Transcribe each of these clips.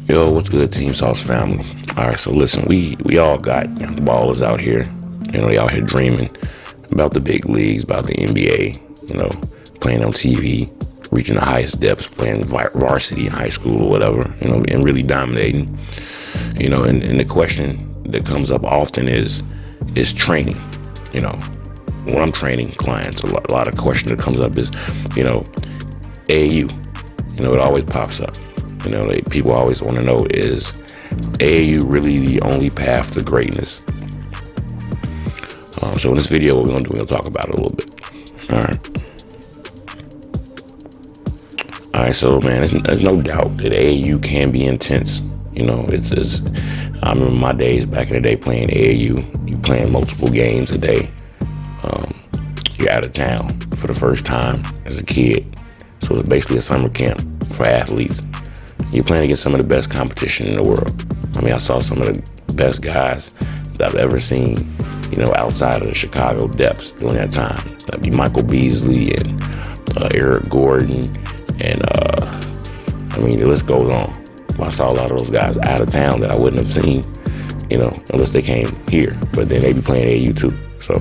Yo, what's good, Team Sauce family? All right, so listen, we all got young ballers out here. They out here dreaming about the big leagues, about the NBA. Playing on TV, reaching the highest depths, playing varsity in high school or whatever. And really dominating. And the question that comes up often is training. When I'm training clients, a lot of question that comes up is, AAU. It always pops up. People always want to know, is AAU really the only path to greatness? So in this video, what we're going to do, we're going to talk about it a little bit. All right, so man, there's no doubt that AAU can be intense. I remember my days back in the day playing AAU. You playing multiple games a day. You're out of town for the first time as a kid. So it's basically a summer camp for athletes. You're playing against some of the best competition in the world. I saw some of the best guys that I've ever seen, outside of the Chicago depths during that time. That'd be Michael Beasley and Eric Gordon, and the list goes on. I saw a lot of those guys out of town that I wouldn't have seen, unless they came here. But then they be playing AAU too, so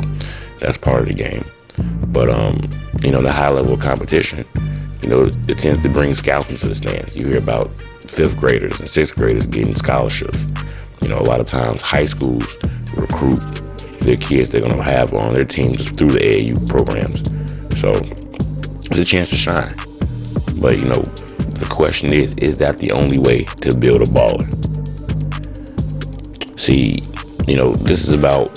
that's part of the game. But the high level of competition, it tends to bring scouts into the stands. You hear about fifth graders and sixth graders getting scholarships. A lot of times high schools recruit their kids they're going to have on their teams through the AAU programs. So it's a chance to shine. But, the question is that the only way to build a baller? See, this is about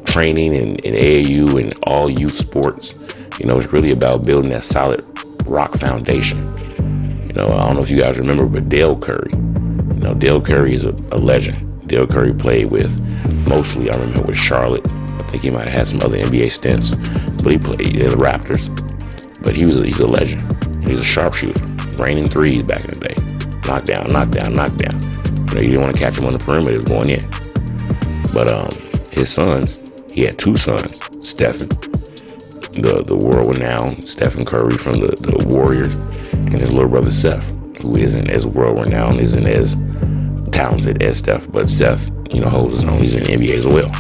training in AAU and all youth sports. It's really about building that solid rock foundation. I don't know if you guys remember, but Dale Curry. Dale Curry is a legend. Dale Curry played with, mostly, I remember, with Charlotte. I think he might have had some other NBA stints, but he played in the Raptors. But he's a legend. He's a sharpshooter, raining threes back in the day. Knockdown. You didn't want to catch him on the perimeter, he was going in. But his sons, he had two sons, Stephen, the world-renowned Stephen Curry from the Warriors, and his little brother Seth, who isn't as world-renowned, isn't as talented as Steph, but Steph, holds his own. He's in the NBA as well.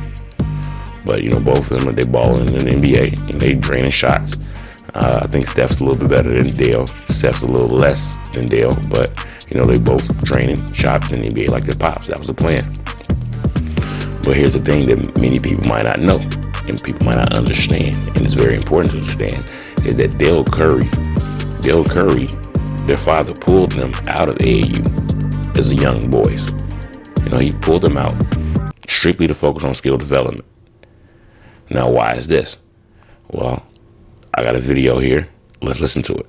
But, both of them, they balling in the NBA, and they draining shots. I think Steph's a little bit better than Dale. Steph's a little less than Dale, but, they both draining shots in the NBA like their pops. That was the plan. But here's the thing that many people might not know, and people might not understand, and it's very important to understand, is that Dale Curry, their father pulled them out of AAU as a young boys. He pulled them out strictly to focus on skill development. Now, why is this? Well, I got a video here. Let's listen to it.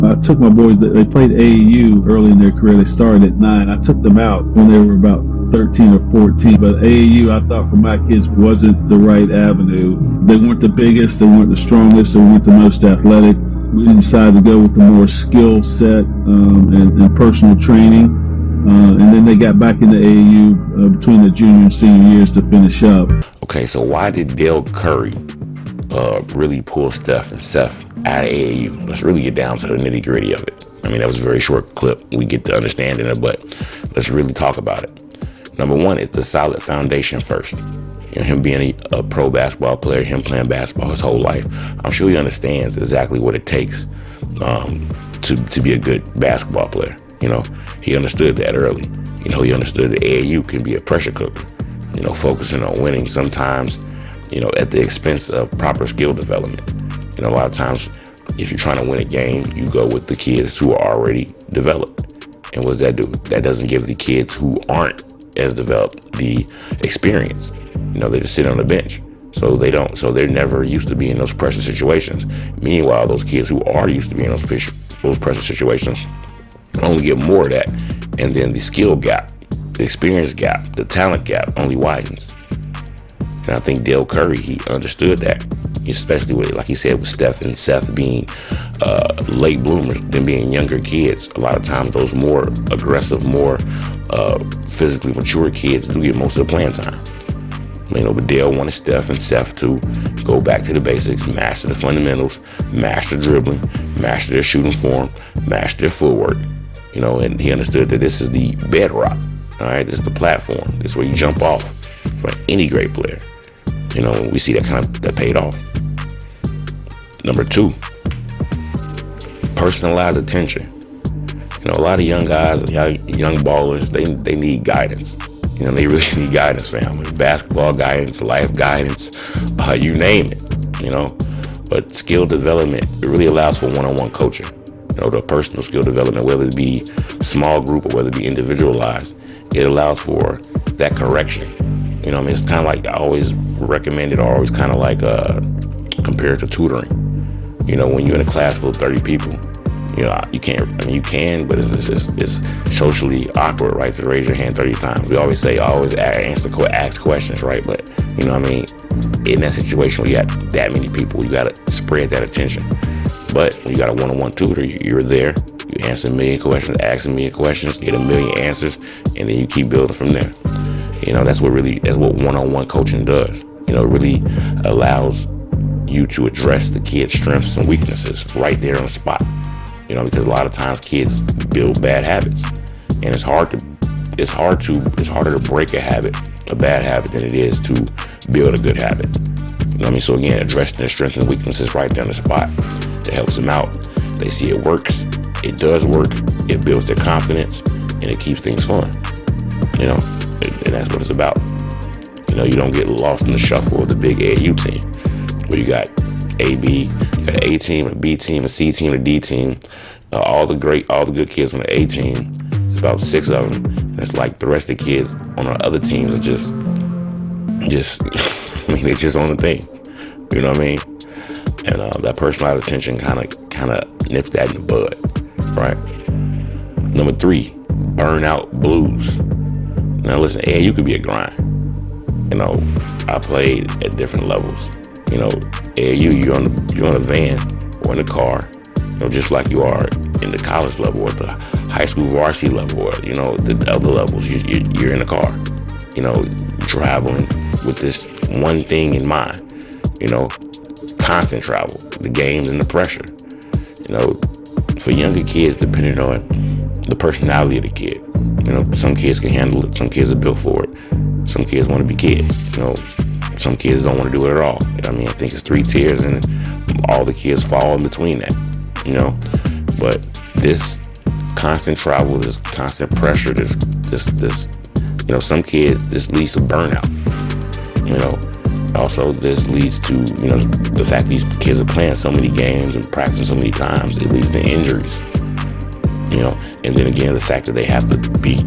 I took my boys, they played AAU early in their career. They started at 9. I took them out when they were about 13 or 14. But AAU, I thought for my kids, wasn't the right avenue. They weren't the biggest, they weren't the strongest, they weren't the most athletic. We decided to go with the more skill set and personal training. And then they got back into AAU between the junior and senior years to finish up. Okay, so why did Dale Curry really pull Steph and Seth out of AAU? Let's really get down to the nitty gritty of it. That was a very short clip. We get the understanding of it, but let's really talk about it. Number one, it's a solid foundation first. Him being a pro basketball player, him playing basketball his whole life, I'm sure he understands exactly what it takes to be a good basketball player. He understood that early. He understood that AAU can be a pressure cooker, focusing on winning sometimes, at the expense of proper skill development. A lot of times, if you're trying to win a game, you go with the kids who are already developed. And what does that do? That doesn't give the kids who aren't as developed the experience. They just sit on the bench. So they're never used to being in those pressure situations. Meanwhile, those kids who are used to being in those pressure situations only get more of that. And then the skill gap, the experience gap, the talent gap only widens. And I think Dale Curry, he understood that, especially with, like he said, with Steph and Seth being late bloomers, them being younger kids. A lot of times those more aggressive, more physically mature kids do get most of the playing time. But Dale wanted Steph and Seth to go back to the basics, master the fundamentals, master dribbling, master their shooting form, master their footwork. And he understood that this is the bedrock. All right, this is the platform. This is where you jump off for any great player. We see that paid off. Number 2, personalized attention. A lot of young guys, young ballers, they need guidance. They really need guidance, fam. Basketball guidance, life guidance, you name it. But skill development, it really allows for one-on-one coaching. The personal skill development, whether it be small group or whether it be individualized, it allows for that correction. It's kind of like I always recommend it, or always kind of like compared to tutoring. When you're in a class full of 30 people, you can't. You can, but it's socially awkward, right, to raise your hand 30 times. We always say, ask questions, right? But in that situation where you have that many people, you gotta spread that attention. But when you got a one-on-one tutor, you're there. You answer a million questions, ask a million questions, get a million answers, and then you keep building from there. That's what one-on-one coaching does. It really allows you to address the kid's strengths and weaknesses right there on the spot. Because a lot of times kids build bad habits, and it's harder to break a bad habit than it is to build a good habit. So again, addressing their strengths and weaknesses right there on the spot, it helps them out. They see it works. It does work. It builds their confidence, and it keeps things fun. And that's what it's about. You don't get lost in the shuffle of the big AAU team, where you got AB, you got an A team, a B team, a C team, a D team. All the good kids on the A team. There's about 6 of them. And it's like the rest of the kids on the other teams are just it's just on the thing. You know what I mean? And that personalized attention kind of nips that in the bud, right? Number 3, burnout blues. Now listen, you could be a grind. I played at different levels. AAU, you're on a van or in a car, just like you are in the college level or the high school varsity level or the other levels. You're in a car, traveling with this one thing in mind. Constant travel, the games and the pressure. For younger kids, depending on the personality of the kid. Some kids can handle it. Some kids are built for it. Some kids want to be kids. Some kids don't want to do it at all. I think it's 3 tiers, and all the kids fall in between that. But this constant travel, this constant pressure, this some kids, this leads to burnout. Also this leads to the fact these kids are playing so many games and practicing so many times, it leads to injuries. And then again, the fact that they have to be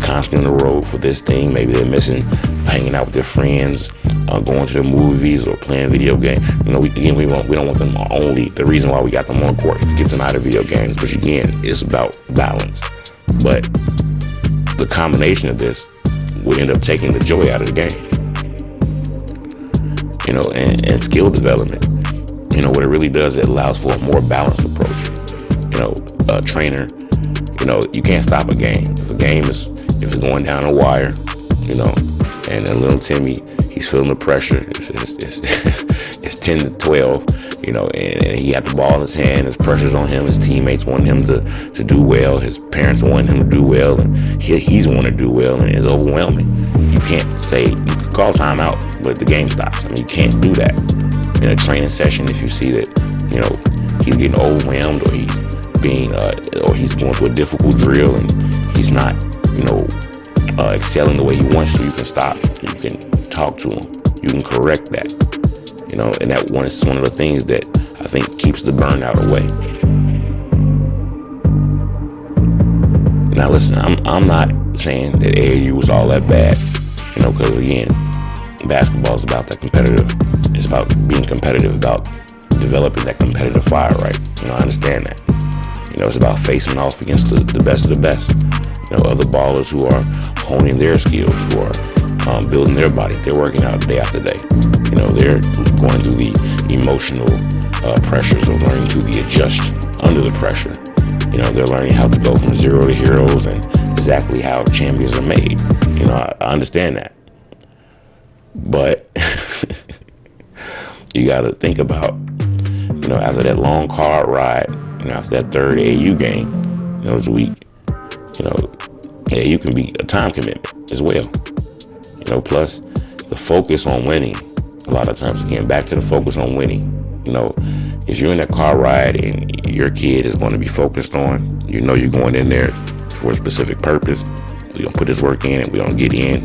constantly on the road for this thing. Maybe they're missing hanging out with their friends, going to the movies or playing video games. We don't want them only. The reason why we got them on court is to get them out of video games, which again is about balance. But the combination of this would end up taking the joy out of the game. And skill development. What it really does, it allows for a more balanced approach. A trainer, you can't stop a game. If it's going down a wire, and then little Timmy, he's feeling the pressure. It's 10 to 12, and he had the ball in his hand. His pressure's on him. His teammates want him to do well. His parents want him to do well, and he's want to do well, and it's overwhelming. You can't call timeout, but the game stops. You can't do that in a training session. If you see that, he's getting overwhelmed, or he's going through a difficult drill, and he's not, excelling the way he wants to, you can stop. You can talk to him. You can correct that. And that one is one of the things that I think keeps the burnout away. Now listen, I'm not saying that AAU was all that bad, because again, basketball is about that competitive. It's about being competitive, about developing that competitive fire, right? I understand that. It's about facing off against the best of the best. Other ballers who are honing their skills, who are building their body. They're working out day after day. They're going through the emotional pressures of learning to adjust under the pressure. They're learning how to go from zero to heroes and exactly how champions are made. I understand that. But you got to think about, after that long car ride, after that third AAU game, It's a week. You can be a time commitment as well. Plus the focus on winning. A lot of times, again, back to the focus on winning. If you're in a car ride and your kid is going to be focused on, you're going in there for a specific purpose. We're going to put this work in and we're going to get in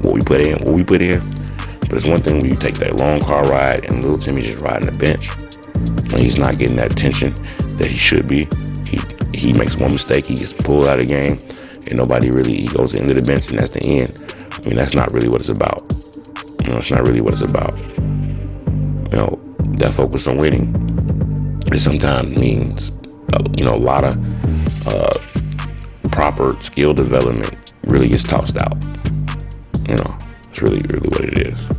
what we put in. But it's one thing when you take that long car ride and little Timmy's just riding the bench and he's not getting that attention that he should be. He makes one mistake, he gets pulled out of the game, and he goes into the bench and that's the end. That's not really what it's about. It's not really what it's about. That focus on winning, it sometimes means, a lot of proper skill development really gets tossed out. It's really, really what it is.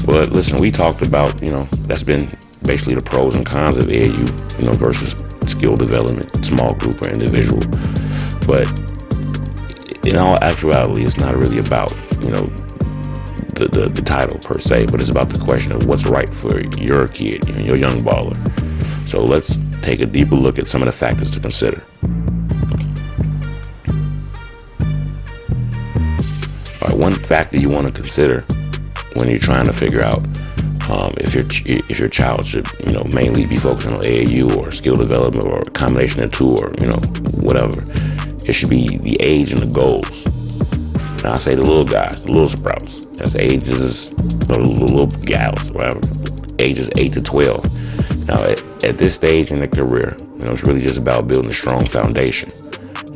But listen, we talked about, that's been basically the pros and cons of AAU, versus skill development, small group or individual. But in all actuality, it's not really about, the title per se, but it's about the question of what's right for your kid, your young baller. So let's take a deeper look at some of the factors to consider. All right, one factor you want to consider when you're trying to figure out if your child should, mainly be focusing on AAU or skill development or a combination of two or, whatever. It should be the age and the goals. Now I say the little guys, the little sprouts. That's ages, the little gals, whatever. Ages 8 to 12. Now at this stage in the career, it's really just about building a strong foundation.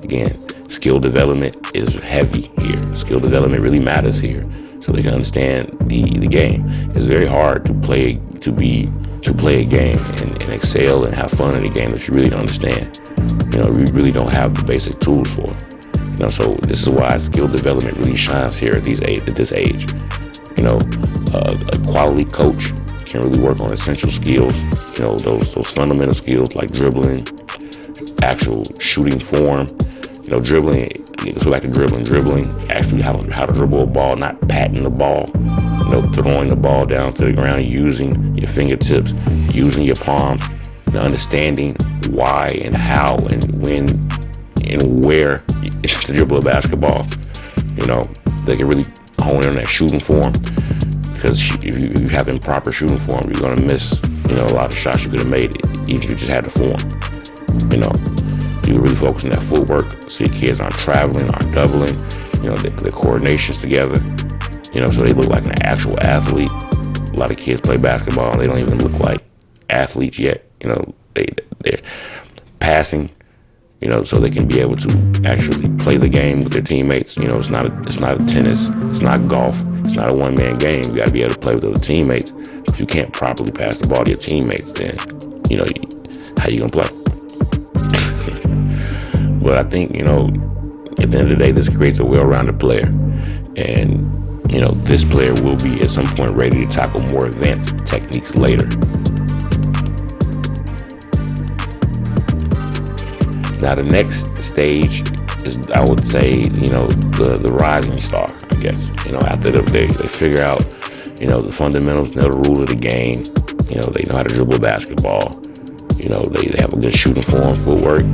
Again, skill development is heavy here. Skill development really matters here, so they can understand the game. It's very hard to play a game and excel and have fun in a game that you really don't understand. We really don't have the basic tools for it. So this is why skill development really shines here at this age. A quality coach can really work on essential skills. Those fundamental skills like dribbling, actual shooting form. Dribbling. Let's go back to dribbling. Actually, how to dribble a ball, not patting the ball. Throwing the ball down to the ground, using your fingertips, using your palms, understanding why and how and when and where to dribble a basketball. They can really hone in on that shooting form, because if you have improper shooting form, you're going to miss, a lot of shots you could have made even if you just had the form. You really focus on that footwork, so your kids aren't traveling, aren't doubling, the coordination's together, so they look like an actual athlete. A lot of kids play basketball and they don't even look like athletes yet. They're passing, so they can be able to actually play the game with their teammates. It's not a tennis, it's not golf, it's not a one-man game. You got to be able to play with other teammates. If you can't properly pass the ball to your teammates, then how you gonna play? But I think at the end of the day, this creates a well-rounded player, and this player will be at some point ready to tackle more advanced techniques later. Now the next stage is, I would say, the rising star, I guess. After they figure out, the fundamentals, the rules of the game, they know how to dribble basketball, they have a good shooting form, footwork,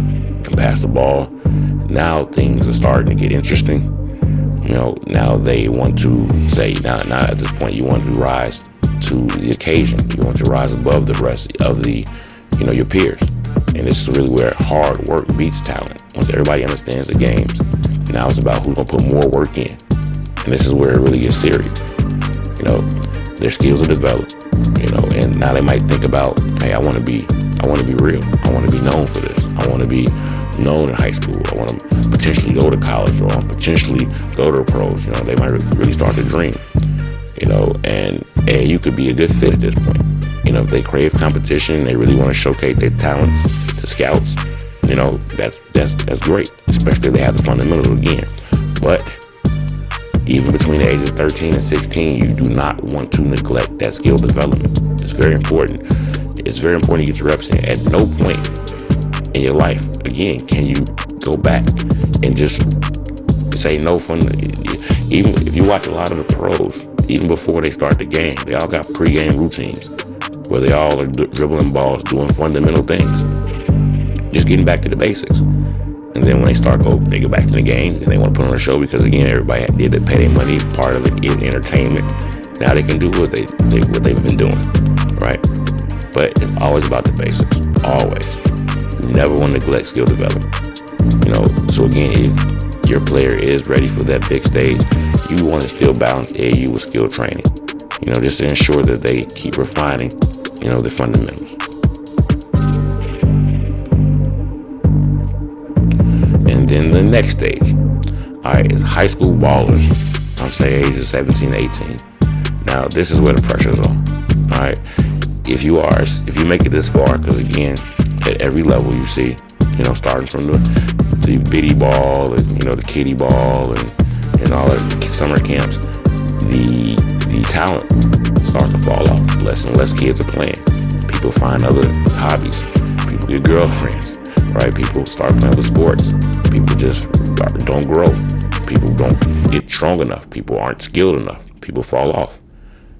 can pass the ball. Now things are starting to get interesting. Now they want to say, now at this point, you want to rise to the occasion. You want to rise above the rest of your peers. And this is really where hard work beats talent. Once everybody understands the games, now it's about who's gonna put more work in. And this is where it really gets serious. Their skills are developed, and now they might think about, hey, I want to be real. I want to be known for this. I want to be known in high school. I want to potentially go to college or potentially go to the pros. They might really start to dream. And you could be a good fit at this point. If they crave competition, they really want to showcase their talents to scouts, that's great, especially if they have the fundamentals again. But even between the ages of 13 and 16, you do not want to neglect that skill development. It's very important. It's very important to get your reps in. At no point in your life, again, can you go back and just say no from even if you watch a lot of the pros, even before they start the game, they all got pre-game routines where they all are dribbling balls, doing fundamental things, just getting back to the basics. And then when they they go back to the game and they want to put on a show because, again, everybody did pay their money, part of it is entertainment. Now they can do what they've been doing, right? But it's always about the basics, always. You never want to neglect skill development. So again, if your player is ready for that big stage, you want to still balance AAU with skill training, just to ensure that they keep refining, the fundamentals. And then the next stage, all right, is high school ballers. I'm saying ages 17, 18. Now, this is where the pressure's on, all right? If you make it this far, because again, at every level you see, starting from the bitty ball, and, the kiddie ball, and all the summer camps, the talent starts to fall off. Less and less kids are playing. People find other hobbies. People get girlfriends, right? People start playing other sports. People just don't grow. People don't get strong enough. People aren't skilled enough. People fall off.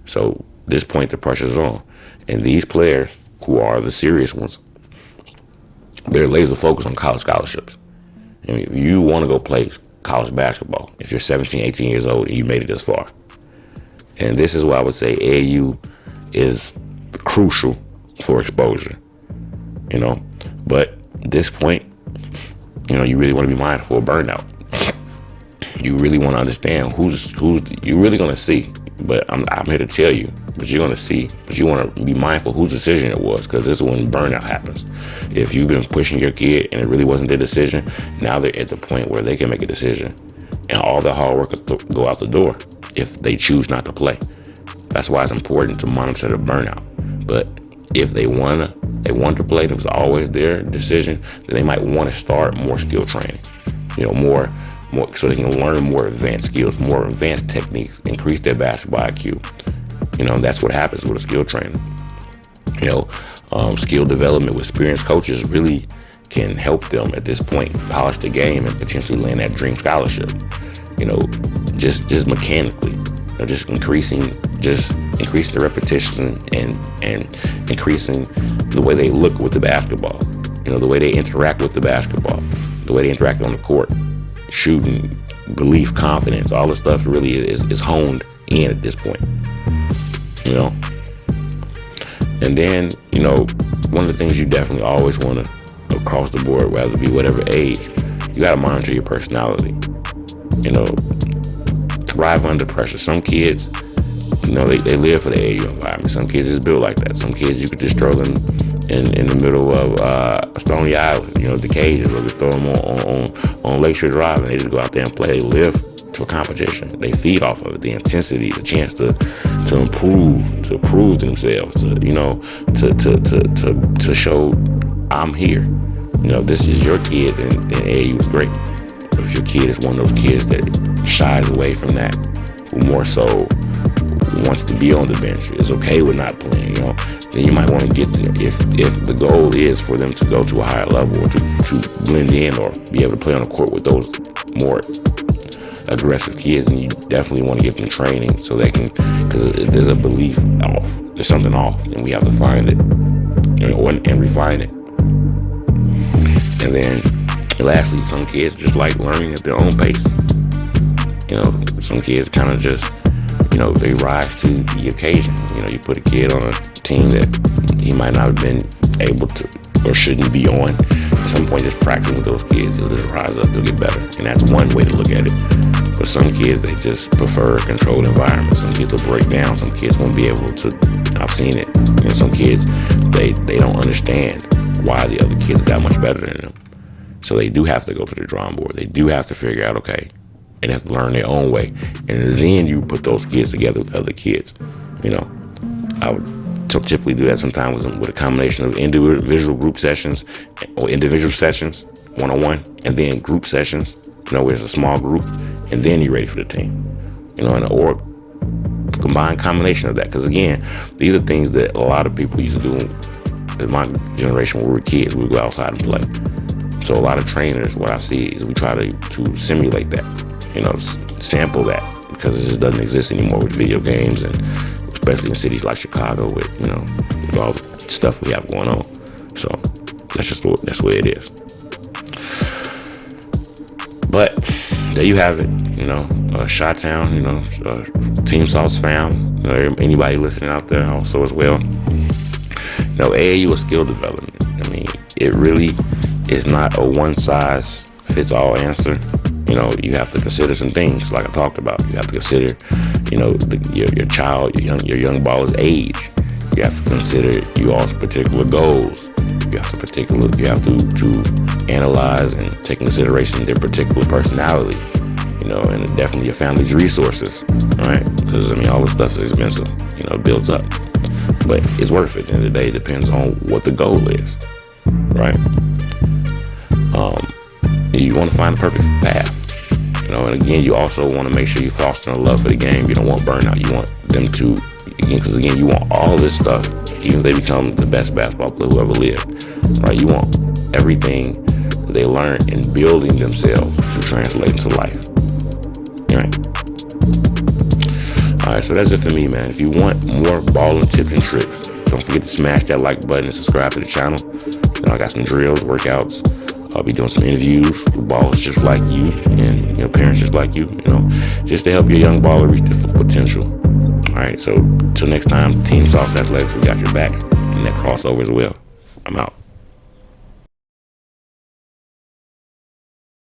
So at this point, the pressure's on. And these players, who are the serious ones, they're laser focused on college scholarships. I mean, if you want to go play college basketball, if you're 17, 18 years old and you made it this far. And this is why I would say AAU is crucial for exposure, But at this point, you really want to be mindful of burnout. You really want to understand who's you're really going to see. But I'm here to tell you, but you're going to see, but you want to be mindful whose decision it was, because this is when burnout happens. If you've been pushing your kid and it really wasn't their decision, now they're at the point where they can make a decision, and all the hard work will go out the door if they choose not to play. That's why it's important to monitor the burnout. But if they want to play, it was always their decision, then they might want to start more skill training, more so they can learn more advanced skills, more advanced techniques, increase their basketball IQ. That's what happens with a skill trainer. Skill development with experienced coaches really can help them at this point polish the game and potentially land that dream scholarship. Just mechanically, just increasing the repetition and increasing the way they look with the basketball. The way they interact with the basketball, the way they interact on the court. Shooting, belief, confidence, all this stuff really is honed in at this point, And then, one of the things you definitely always want to, across the board, whether it be whatever age, you got to monitor your personality. Thrive under pressure. Some kids, they live for the AAU environment. Some kids is built like that. Some kids, you could just throw them in the middle of Stony Island, the cages, or just throw them on Lakeshore Drive, and they just go out there and play. They live for competition. They feed off of it, the intensity, the chance to prove themselves, to show I'm here. This is your kid, and AAU is great. But if your kid is one of those kids that shies away from that, who more so wants to be on the bench, is okay with not playing, then you might want to get there. If the goal is for them to go to a higher level, or to blend in, or be able to play on the court with those more aggressive kids, and you definitely want to give them training so they can, because there's a belief off, there's something off, and we have to find it, and refine it. And then lastly, some kids just like learning at their own pace. Some kids kind of just, they rise to the occasion. You put a kid on a team that he might not have been able to or shouldn't be on. At some point, just practicing with those kids, they'll just rise up, they'll get better. And that's one way to look at it. But some kids, they just prefer a controlled environment. Some kids will break down. Some kids won't be able to, I've seen it. Some kids, they don't understand why the other kids got much better than them. So they do have to go to the drawing board. They do have to figure out, okay, and have to learn their own way. And then you put those kids together with other kids. I would typically do that sometimes with a combination of individual group sessions, or individual sessions, one-on-one, and then group sessions, where it's a small group, and then you're ready for the team. Or combined combination of that. Because again, these are things that a lot of people used to do in my generation when we were kids. We would go outside and play. So a lot of trainers, what I see is we try to simulate that, sample that, because it just doesn't exist anymore with video games and especially in cities like Chicago with, with all the stuff we have going on. So that's the way it is. But there you have it, Chi-Town, Team Salt's fam, anybody listening out there also as well. AAU is skill development. I mean, it really is not a one-size-fits-all answer. You have to consider some things, like I talked about. You have to consider, your child, your young baller's age. You have to consider you all's particular goals. You have to analyze and take into consideration their particular personality, and definitely your family's resources, right? Because all this stuff is expensive, builds up, but it's worth it. At the end of the day, it depends on what the goal is, right? You want to find the perfect path, and again, you also want to make sure you foster a love for the game. You don't want burnout. You want them to, because again, you want all this stuff, even if they become the best basketball player who ever lived, right? You want everything that they learn in building themselves to translate into life, right? All right, so that's it for me, man. If you want more balling tips and tricks, don't forget to smash that like button and subscribe to the channel. I got some drills, workouts. I'll be doing some interviews with ballers just like you and parents just like you, just to help your young baller reach their full potential. All right, so till next time, Team Sauce Athletics, we got your back, and that crossover as well. I'm out.